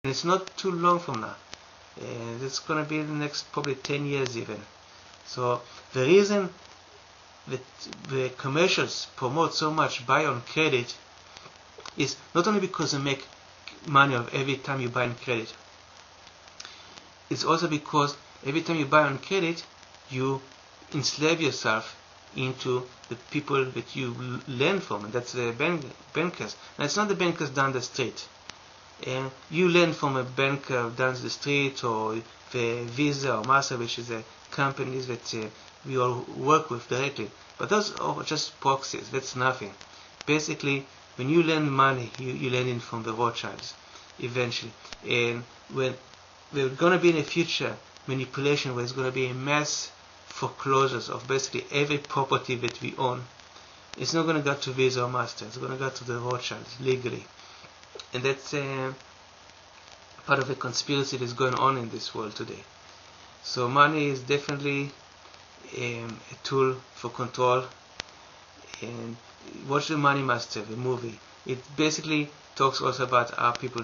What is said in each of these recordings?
And it's not too long from now. It's going to be in the next probably 10 years even. So the reason that the commercials promote so much buy on credit is not only because they make money of every time you buy on credit. It's also because every time you buy on credit, you enslave yourself into the people that you lend from, and that's the bankers. Now, it's not the bankers down the street. You lend from a banker down the street, or the Visa or Master, which is the companies that we all work with directly. But those are just proxies. That's nothing. Basically, when you lend money, you lend it from the Rothschilds eventually. And when there's going to be in the future manipulation where it's going to be a mass foreclosures of basically every property that we own, it's not going to go to Visa or Master. It's going to go to the Rothschilds legally. And that's part of the conspiracy that's going on in this world today. So money is definitely a tool for control. And watch the Money Master, the movie. It basically talks also about how people,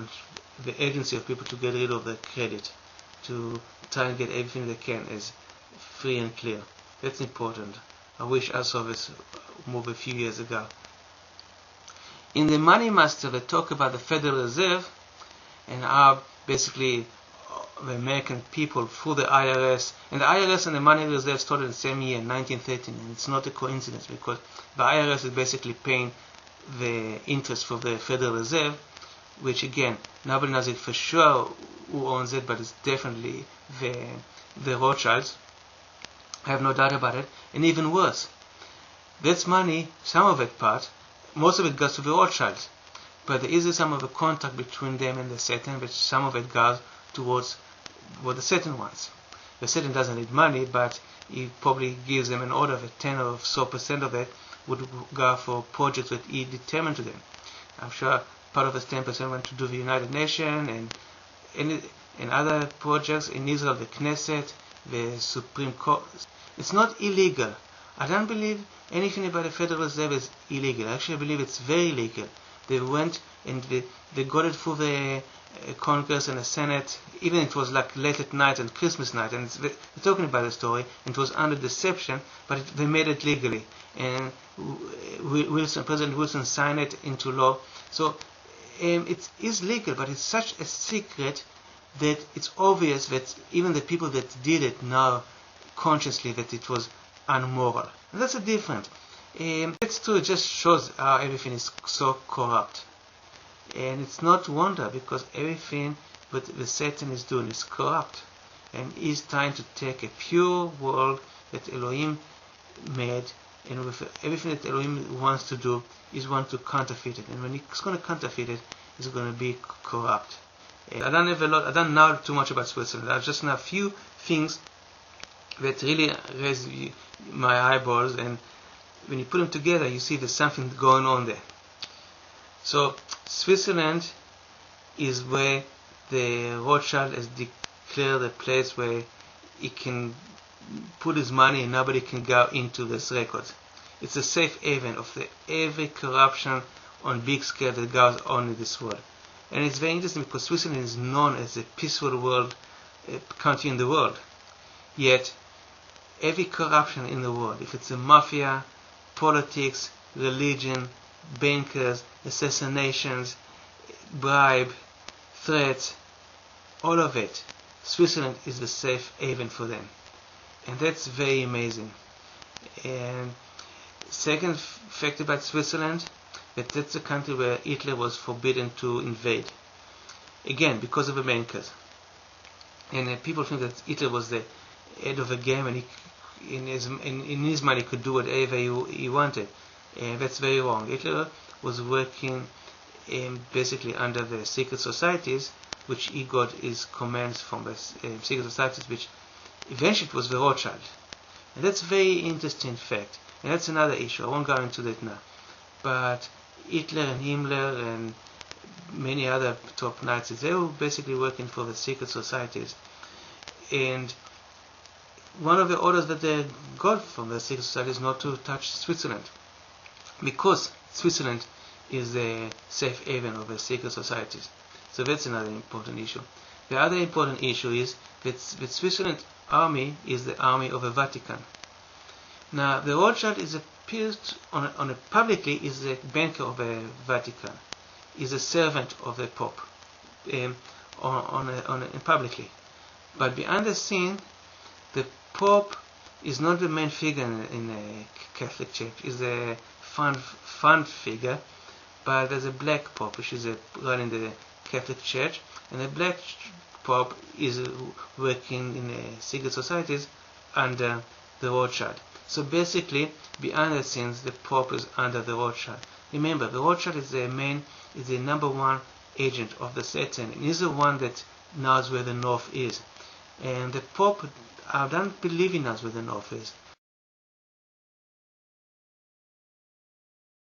the agency of people to get rid of their credit, to try and get everything they can as free and clear. That's important. I wish I saw this movie a few years ago. In the Money Master, they talk about the Federal Reserve and how basically the American people through the IRS, and the IRS and the Money Reserve started in the same year, 1913, and it's not a coincidence because the IRS is basically paying the interest for the Federal Reserve, which again, nobody knows it for sure who owns it, but it's definitely the Rothschilds. I have no doubt about it. And even worse, that's money, some of it part, most of it goes to the Rothschilds. But there is some of a contact between them and the Satan, but some of it goes towards what the Satan wants. The Satan doesn't need money, but he probably gives them an order that 10 or so % of it would go for projects that he determined to them. I'm sure part of this 10% went to do the United Nations and other projects in Israel, the Knesset, the Supreme Court. It's not illegal. I don't believe anything about the Federal Reserve is illegal. Actually, I believe it's very legal. They went and they got it through the Congress and the Senate. Even it was like late at night and Christmas night, and they're talking about the story. It was under deception, but they made it legally. And President Wilson signed it into law. So it is legal, but it's such a secret that it's obvious that even the people that did it know consciously that it was unmoral. And that's a difference. That's true. It just shows how everything is so corrupt. And it's not wonder, because everything that the Satan is doing is corrupt. And he's trying to take a pure world that Elohim made, and with everything that Elohim wants to do, he's want to counterfeit it. And when he's going to counterfeit it, it's going to be corrupt. I don't know too much about Switzerland. I just know a few things that really raise my eyeballs, and when you put them together, you see there's something going on there. So Switzerland is where the Rothschild has declared a place where he can put his money and nobody can go into this record. It's a safe haven of every corruption on big scale that goes on in this world. And it's very interesting because Switzerland is known as a peaceful country in the world. Yet every corruption in the world, if it's a mafia, politics, religion, bankers, assassinations, bribe, threats, all of it, Switzerland is the safe haven for them. And that's very amazing. And second fact about Switzerland, that's a country where Hitler was forbidden to invade. Again, because of the bankers. And people think that Hitler was the head of the game, and in his mind he could do whatever he wanted. And that's very wrong. Hitler was working basically under the secret societies, which he got his commands from the secret societies, which eventually it was the Rothschild. And that's a very interesting fact. And that's another issue. I won't go into that now. But Hitler and Himmler and many other top Nazis, they were basically working for the secret societies. And one of the orders that they got from the secret societies is not to touch Switzerland, because Switzerland is the safe haven of the secret societies. So that's another important issue. The other important issue is that the Switzerland army is the army of the Vatican. Now, the Rothschild appears publicly is the banker of the Vatican, is a servant of the Pope, publicly. But behind the scene, the Pope is not the main figure in the Catholic Church. Is a fund figure, but there's a black Pope, which is running the Catholic Church, and the black Pope is working in the secret societies under the Rothschild. So basically, behind the scenes, the Pope is under the Rothschild. Remember, the Rothschild is the number one agent of the Satan, and he's the one that knows where the North is. And the Pope, I don't believe he knows where the North is.